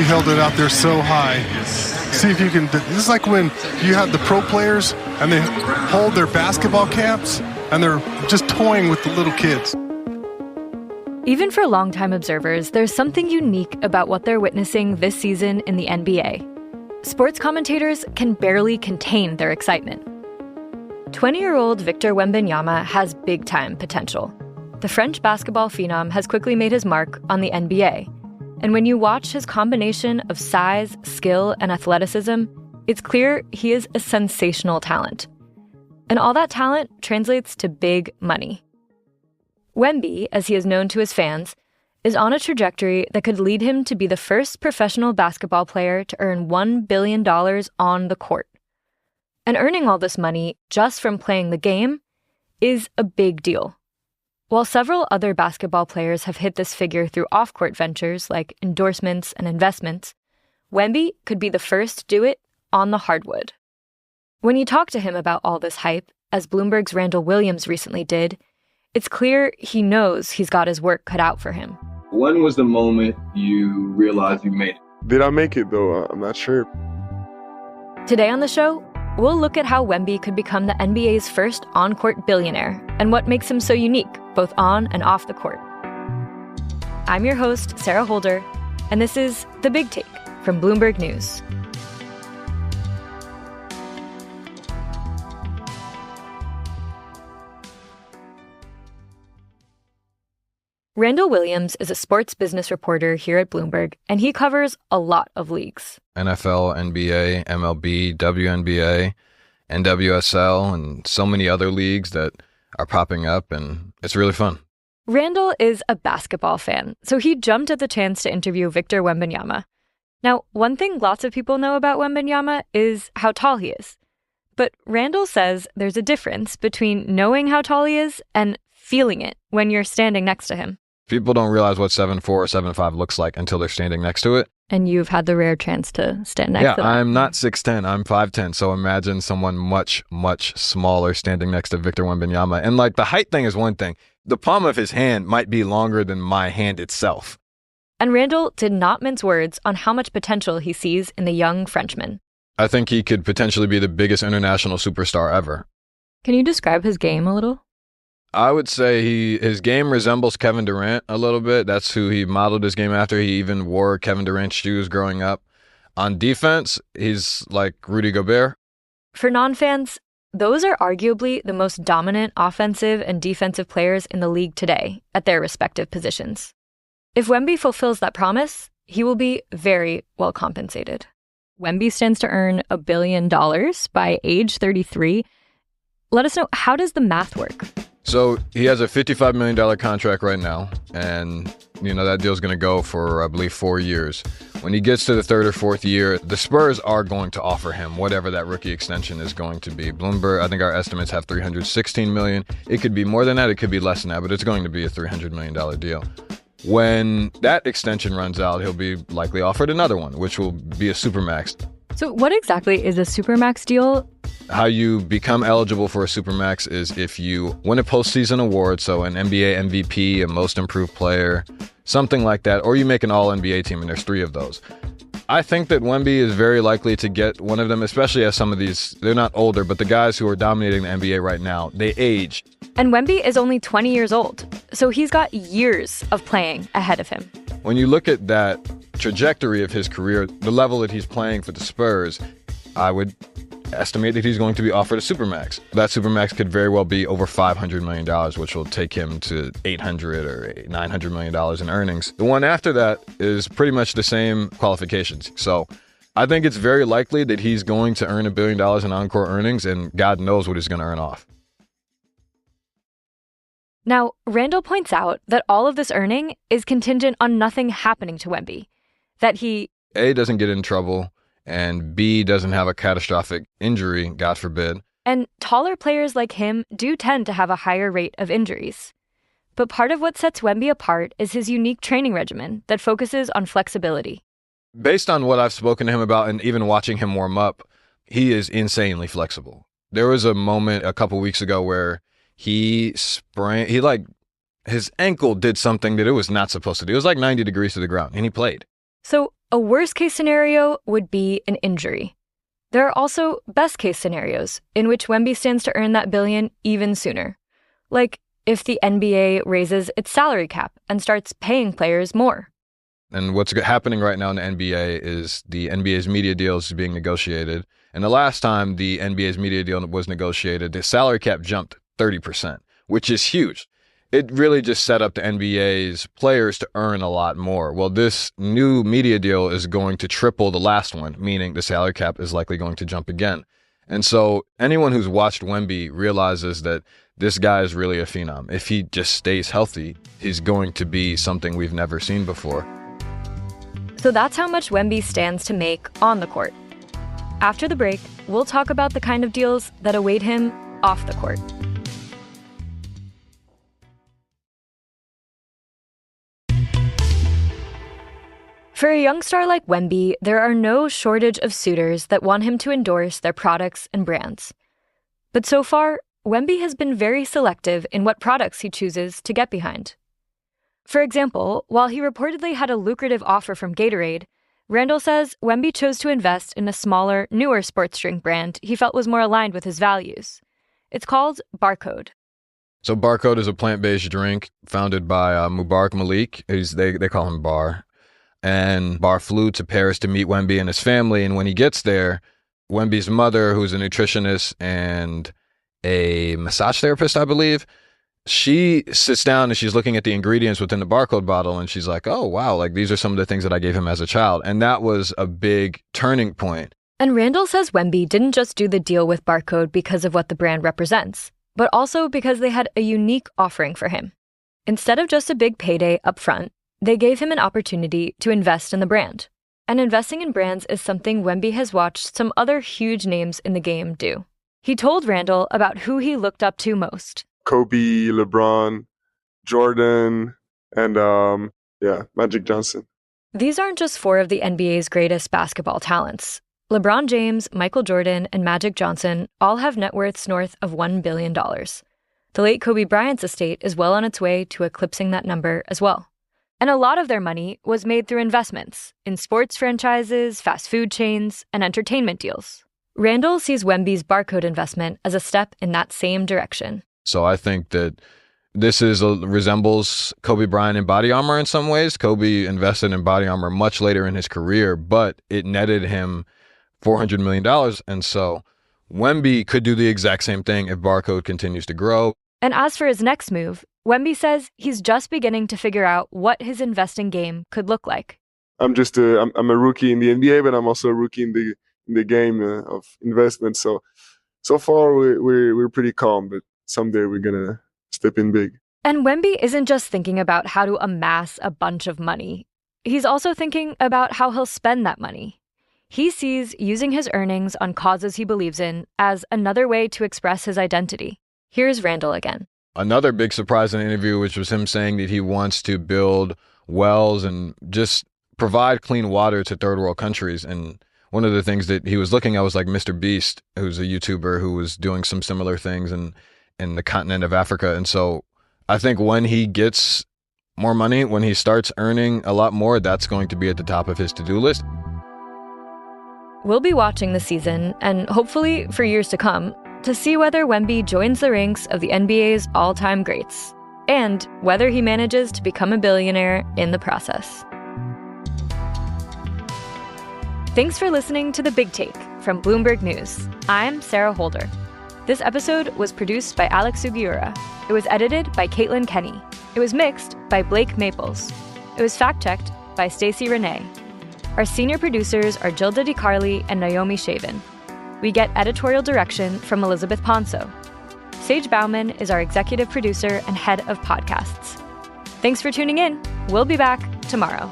held it out there so high. See if you can. This is like when you have the pro players and they hold their basketball camps and they're just toying with the little kids. Even for longtime observers, there's something unique about what they're witnessing this season in the NBA. Sports commentators can barely contain their excitement. 20-year-old Victor Wembanyama has big-time potential. The French basketball phenom has quickly made his mark on the NBA. And when you watch his combination of size, skill, and athleticism, it's clear he is a sensational talent. And all that talent translates to big money. Wemby, as he is known to his fans, is on a trajectory that could lead him to be the first professional basketball player to earn $1 billion on the court. And earning all this money just from playing the game is a big deal. While several other basketball players have hit this figure through off-court ventures like endorsements and investments, Wemby could be the first to do it on the hardwood. When you talk to him about all this hype, as Bloomberg's Randall Williams recently did, it's clear he knows he's got his work cut out for him. When was the moment you realized you made it? Did I make it, though? I'm not sure. Today on the show, we'll look at how Wemby could become the NBA's first on-court billionaire and what makes him so unique, both on and off the court. I'm your host, Sarah Holder, and this is The Big Take from Bloomberg News. Randall Williams is a sports business reporter here at Bloomberg, and he covers a lot of leagues. NFL, NBA, MLB, WNBA, NWSL, and so many other leagues that are popping up, and it's really fun. Randall is a basketball fan, so he jumped at the chance to interview Victor Wembanyama. Now, one thing lots of people know about Wembanyama is how tall he is. But Randall says there's a difference between knowing how tall he is and feeling it when you're standing next to him. People don't realize what 7'4" or 7'5" looks like until they're standing next to it. And you've had the rare chance to stand next to them. Yeah, I'm not 6'10", I'm 5'10", so imagine someone much, much smaller standing next to Victor Wembanyama. And like the height thing is one thing. The palm of his hand might be longer than my hand itself. And Randall did not mince words on how much potential he sees in the young Frenchman. I think he could potentially be the biggest international superstar ever. Can you describe his game a little? I would say his game resembles Kevin Durant a little bit. That's who he modeled his game after. He even wore Kevin Durant's shoes growing up. On defense, he's like Rudy Gobert. For non-fans, those are arguably the most dominant offensive and defensive players in the league today at their respective positions. If Wemby fulfills that promise, he will be very well compensated. Wemby stands to earn $1 billion by age 33. Let us know, how does the math work? So he has a $55 million contract right now, and that deal's going to go for, I believe, 4 years. When he gets to the third or fourth year, the Spurs are going to offer him whatever that rookie extension is going to be. Bloomberg, I think our estimates have $316 million. It could be more than that, it could be less than that, but it's going to be a $300 million deal. When that extension runs out, he'll be likely offered another one, which will be a supermax. So what exactly is a supermax deal? How you become eligible for a supermax is if you win a postseason award, so an NBA MVP, a most improved player, something like that, or you make an all-NBA team, and there's 3 of those. I think that Wemby is very likely to get one of them, especially as some of these, they're not older, but the guys who are dominating the NBA right now, they age. And Wemby is only 20 years old, so he's got years of playing ahead of him. When you look at that trajectory of his career, the level that he's playing for the Spurs, I would estimate that he's going to be offered a supermax. That supermax could very well be over $500 million, which will take him to $800 or $900 million in earnings. The one after that is pretty much the same qualifications. So I think it's very likely that he's going to earn $1 billion in encore earnings, and God knows what he's going to earn off. Now, Randall points out that all of this earning is contingent on nothing happening to Wemby. That he, A, doesn't get in trouble, and B, doesn't have a catastrophic injury, God forbid. And taller players like him do tend to have a higher rate of injuries. But part of what sets Wemby apart is his unique training regimen that focuses on flexibility. Based on what I've spoken to him about and even watching him warm up, he is insanely flexible. There was a moment a couple weeks ago where his ankle did something that it was not supposed to do. It was like 90 degrees to the ground, and he played. So a worst-case scenario would be an injury. There are also best-case scenarios in which Wemby stands to earn that billion even sooner. Like if the NBA raises its salary cap and starts paying players more. And what's happening right now in the NBA is the NBA's media deal is being negotiated. And the last time the NBA's media deal was negotiated, the salary cap jumped 30%, which is huge. It really just set up the NBA's players to earn a lot more. Well, this new media deal is going to triple the last one, meaning the salary cap is likely going to jump again. And so anyone who's watched Wemby realizes that this guy is really a phenom. If he just stays healthy, he's going to be something we've never seen before. So that's how much Wemby stands to make on the court. After the break, we'll talk about the kind of deals that await him off the court. For a young star like Wemby, there are no shortage of suitors that want him to endorse their products and brands. But so far, Wemby has been very selective in what products he chooses to get behind. For example, while he reportedly had a lucrative offer from Gatorade, Randall says Wemby chose to invest in a smaller, newer sports drink brand he felt was more aligned with his values. It's called Barcode. So Barcode is a plant-based drink founded by Mubarak Malik. They call him Bar. And Bar flew to Paris to meet Wemby and his family. And when he gets there, Wemby's mother, who's a nutritionist and a massage therapist, I believe, she sits down and she's looking at the ingredients within the Barcode bottle. And she's like, oh, wow, like these are some of the things that I gave him as a child. And that was a big turning point. And Randall says Wemby didn't just do the deal with Barcode because of what the brand represents, but also because they had a unique offering for him. Instead of just a big payday up front, they gave him an opportunity to invest in the brand. And investing in brands is something Wemby has watched some other huge names in the game do. He told Randall about who he looked up to most. Kobe, LeBron, Jordan, and Magic Johnson. These aren't just four of the NBA's greatest basketball talents. LeBron James, Michael Jordan, and Magic Johnson all have net worths north of $1 billion. The late Kobe Bryant's estate is well on its way to eclipsing that number as well. And a lot of their money was made through investments in sports franchises, fast food chains, and entertainment deals. Randall sees Wemby's Barcode investment as a step in that same direction. So I think that this resembles Kobe Bryant and body armor in some ways. Kobe invested in body armor much later in his career, but it netted him $400 million. And so Wemby could do the exact same thing if Barcode continues to grow. And as for his next move, Wemby says he's just beginning to figure out what his investing game could look like. I'm a rookie in the NBA, but I'm also a rookie in the game of investment. So far we're pretty calm, but someday we're gonna step in big. And Wemby isn't just thinking about how to amass a bunch of money. He's also thinking about how he'll spend that money. He sees using his earnings on causes he believes in as another way to express his identity. Here's Randall again. Another big surprise in the interview, which was him saying that he wants to build wells and just provide clean water to third world countries. And one of the things that he was looking at was like Mr. Beast, who's a YouTuber who was doing some similar things in the continent of Africa. And so I think when he gets more money, when he starts earning a lot more, that's going to be at the top of his to-do list. We'll be watching the season, and hopefully for years to come, to see whether Wemby joins the ranks of the NBA's all-time greats, and whether he manages to become a billionaire in the process. Thanks for listening to The Big Take from Bloomberg News. I'm Sarah Holder. This episode was produced by Alex Sugiura. It was edited by Caitlin Kenny. It was mixed by Blake Maples. It was fact-checked by Stacey Renee. Our senior producers are Gilda DiCarli and Naomi Shavin. We get editorial direction from Elizabeth Ponso. Sage Bauman is our executive producer and head of podcasts. Thanks for tuning in. We'll be back tomorrow.